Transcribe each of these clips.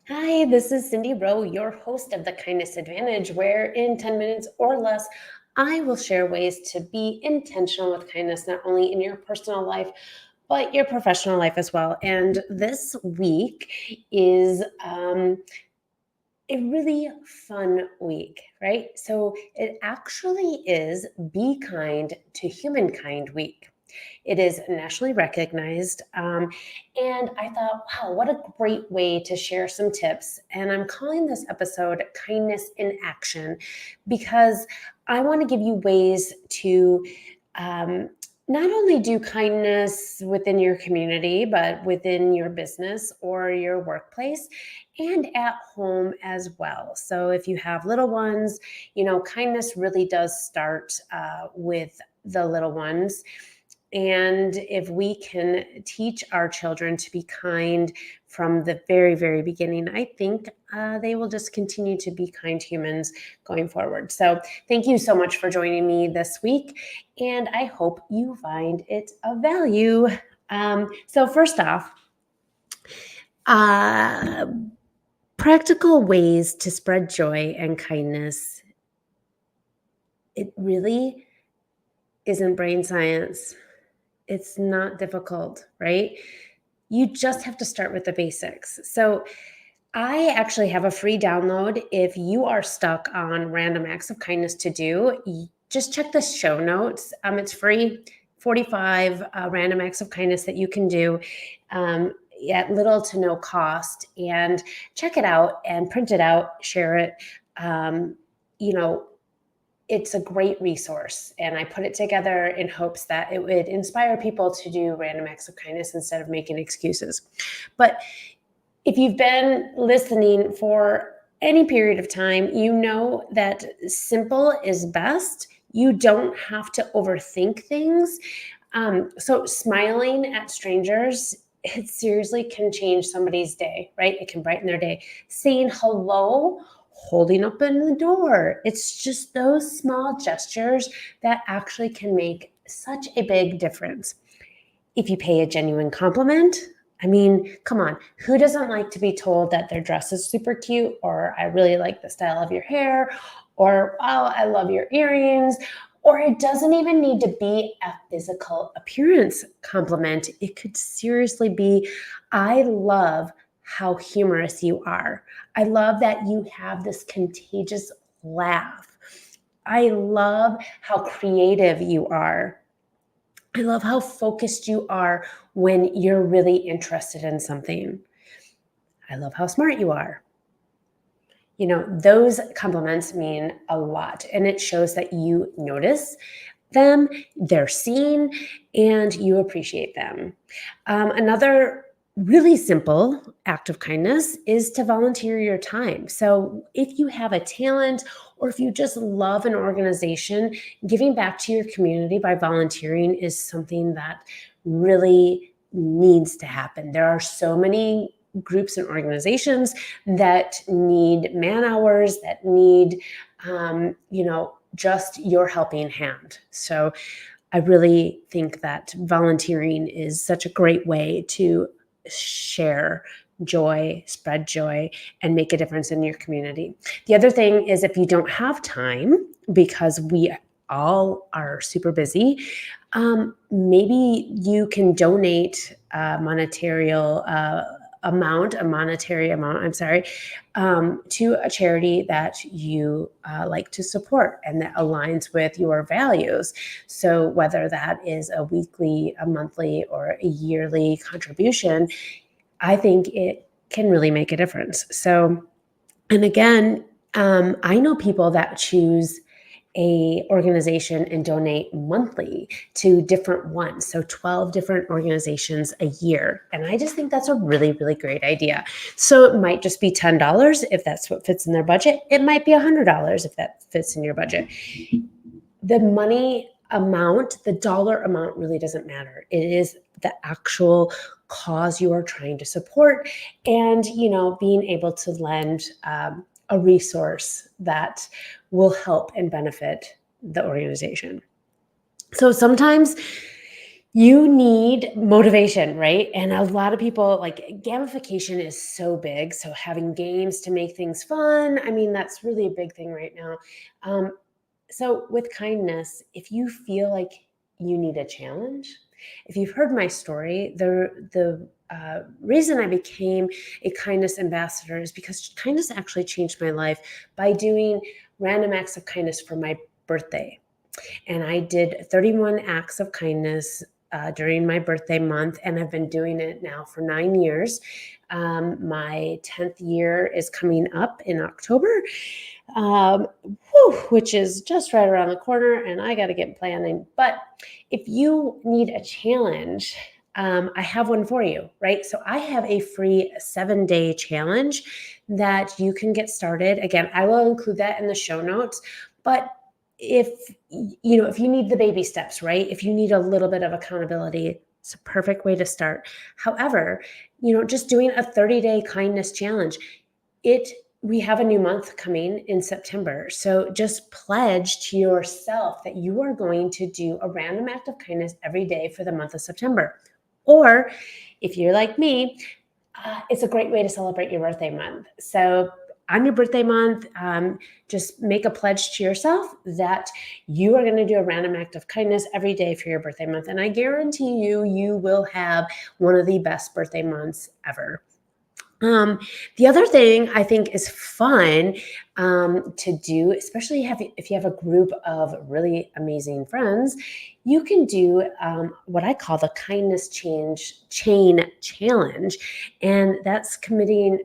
Hi, this is Cindy Rowe, your host of the Kindness Advantage, where in 10 minutes or less, I will share ways to be intentional with kindness, not only in your personal life, but your professional life as well. And this week is a really fun week, right? So it actually is Be Kind to Humankind Week. It is nationally recognized. And I thought, wow, what a great way to share some tips. And I'm calling this episode Kindness in Action because I want to give you ways to um, not only do kindness within your community, but within your business or your workplace and at home as well. So if you have little ones, kindness really does start with the little ones. And if we can teach our children to be kind from the very, very beginning, I think they will just continue to be kind humans going forward. So, thank you so much for joining me this week. And I hope you find it of value. So, first off, uh, practical ways to spread joy and kindness. It really isn't brain science. It's not difficult, right? You just have to start with the basics. So, I actually have a free download. If you are stuck on random acts of kindness to do, just check the show notes. It's free, 45 random acts of kindness that you can do at little to no cost. And check it out and print it out, share it. Um, you know, it's a great resource, and I put it together in hopes that it would inspire people to do random acts of kindness instead of making excuses. But if you've been listening for any period of time, you know that simple is best. You don't have to overthink things. So smiling at strangers, it seriously can change somebody's day, right? It can brighten their day. Saying hello, holding open the door. It's just those small gestures that actually can make such a big difference. If you pay a genuine compliment, I mean, come on, who doesn't like to be told that their dress is super cute, or I really like the style of your hair, or wow, I love your earrings, or it doesn't even need to be a physical appearance compliment. It could seriously be, I love how humorous you are. I love that you have this contagious laugh. I love how creative you are. I love how focused you are when you're really interested in something. I love how smart you are. Those compliments mean a lot, and it shows that you notice them, they're seen, and you appreciate them. Another really simple act of kindness is to volunteer your time. So if you have a talent or if you just love an organization, giving back to your community by volunteering is something that really needs to happen. There are so many groups and organizations that need man hours, that need, just your helping hand. So I really think that volunteering is such a great way to share joy, spread joy, and make a difference in your community. The other thing is, if you don't have time, because we all are super busy, maybe you can donate a monetary amount, to a charity that you like to support and that aligns with your values. So whether that is a weekly, a monthly, or a yearly contribution, I think it can really make a difference. So, and again, I know people that choose a organization and donate monthly to different ones. So 12 different organizations a year. And I just think that's a really, really great idea. So it might just be $10 if that's what fits in their budget. It might be $100 if that fits in your budget. The money amount, the dollar amount really doesn't matter. It is the actual cause you are trying to support, and being able to lend a resource that will help and benefit the organization. So sometimes You need motivation, right? And a lot of people like gamification is so big. So having games to make things fun, I mean, that's really a big thing right now. Um, so with kindness, if you feel like you need a challenge, if you've heard my story, the reason I became a kindness ambassador is because kindness actually changed my life by doing random acts of kindness for my birthday. And I did 31 acts of kindness during my birthday month, and I've been doing it now for 9 years. My 10th year is coming up in October, which is just right around the corner, and I got to get planning. But if you need a challenge, I have one for you, right? So I have a free 7-day challenge that you can get started. Again, I will include that in the show notes. But if if you need the baby steps, right? If you need a little bit of accountability, it's a perfect way to start. However, just doing a 30-day kindness challenge, it we have a new month coming in September. So just pledge to yourself that you are going to do a random act of kindness every day for the month of September. Or if you're like me, it's a great way to celebrate your birthday month. So on your birthday month, just make a pledge to yourself that you are going to do a random act of kindness every day for your birthday month. And I guarantee you, you will have one of the best birthday months ever. The other thing I think is fun to do, especially if you have a group of really amazing friends, you can do what I call the kindness chain challenge, and that's committing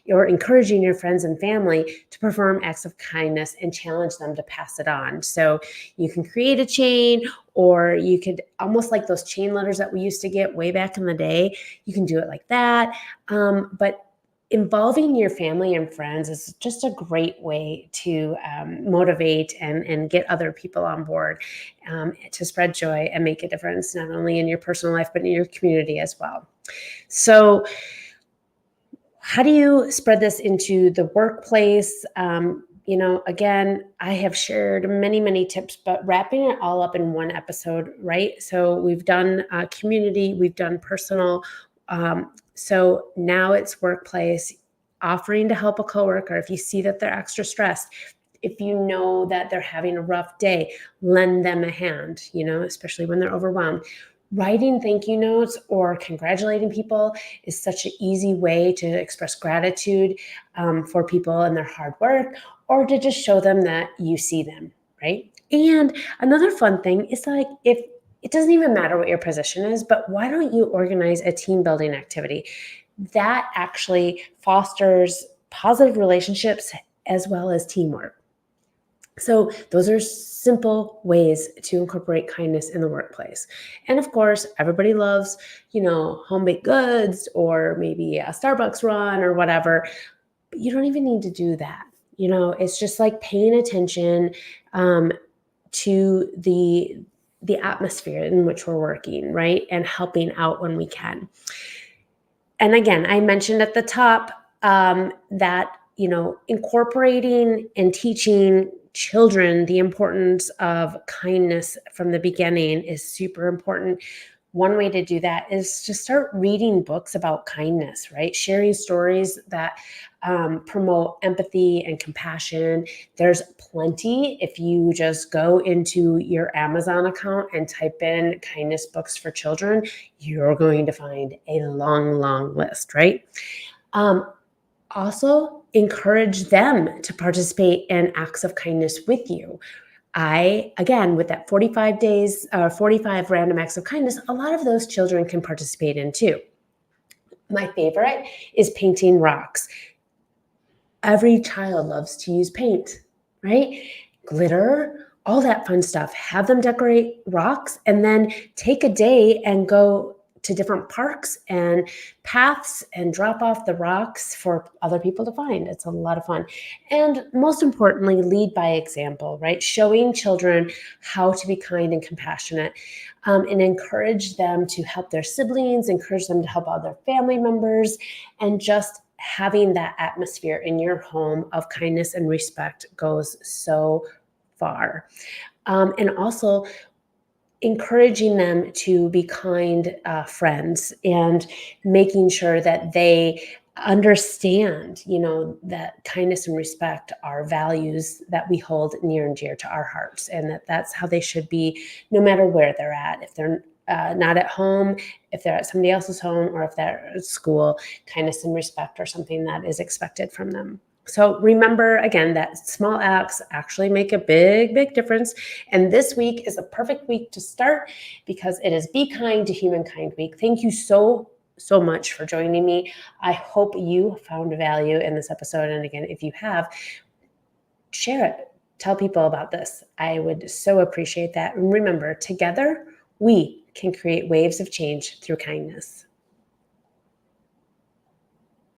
or encouraging your friends and family to perform acts of kindness and challenge them to pass it on. So you can create a chain, or you could almost like those chain letters that we used to get way back in the day. You can do it like that. But involving your family and friends is just a great way to motivate and get other people on board to spread joy and make a difference, not only in your personal life, but in your community as well. So, how do you spread this into the workplace? Again, I have shared many, many tips, but wrapping it all up in one episode, right? So we've done community, we've done personal. So now it's workplace, offering to help a coworker if you see that they're extra stressed. If you know that they're having a rough day, lend them a hand, especially when they're overwhelmed. Writing thank you notes or congratulating people is such an easy way to express gratitude for people and their hard work, or to just show them that you see them, right? And another fun thing is, like, if it doesn't even matter what your position is, but why don't you organize a team building activity that actually fosters positive relationships as well as teamwork? So those are simple ways to incorporate kindness in the workplace. And of course, everybody loves, home baked goods or maybe a Starbucks run or whatever. But you don't even need to do that. It's just like paying attention to the atmosphere in which we're working, right? And helping out when we can. And again, I mentioned at the top that, incorporating and teaching children the importance of kindness from the beginning is super important. One way to do that is to start reading books about kindness, right? Sharing stories that promote empathy and compassion. There's plenty. If you just go into your Amazon account and type in kindness books for children, you're going to find a long, long list, right? Also, encourage them to participate in acts of kindness with you. Again, with that 45 random acts of kindness, a lot of those children can participate in too. My favorite is painting rocks. Every child loves to use paint, right? Glitter, all that fun stuff. Have them decorate rocks and then take a day and go to different parks and paths and drop off the rocks for other people to find. It's a lot of fun. And most importantly, lead by example, right? Showing children how to be kind and compassionate, and encourage them to help their siblings, encourage them to help other family members, and just having that atmosphere in your home of kindness and respect goes so far. And also, encouraging them to be kind friends, and making sure that they understand, that kindness and respect are values that we hold near and dear to our hearts, and that that's how they should be no matter where they're at. If they're not at home, if they're at somebody else's home, or if they're at school, kindness and respect are something that is expected from them. So remember again that small acts actually make a big, big difference. And this week is a perfect week to start, because it is Be Kind to Humankind Week. Thank you so much for joining me. I hope you found value in this episode. And again, if you have, share it. Tell people about this. I would so appreciate that. And remember, together, we can create waves of change through kindness.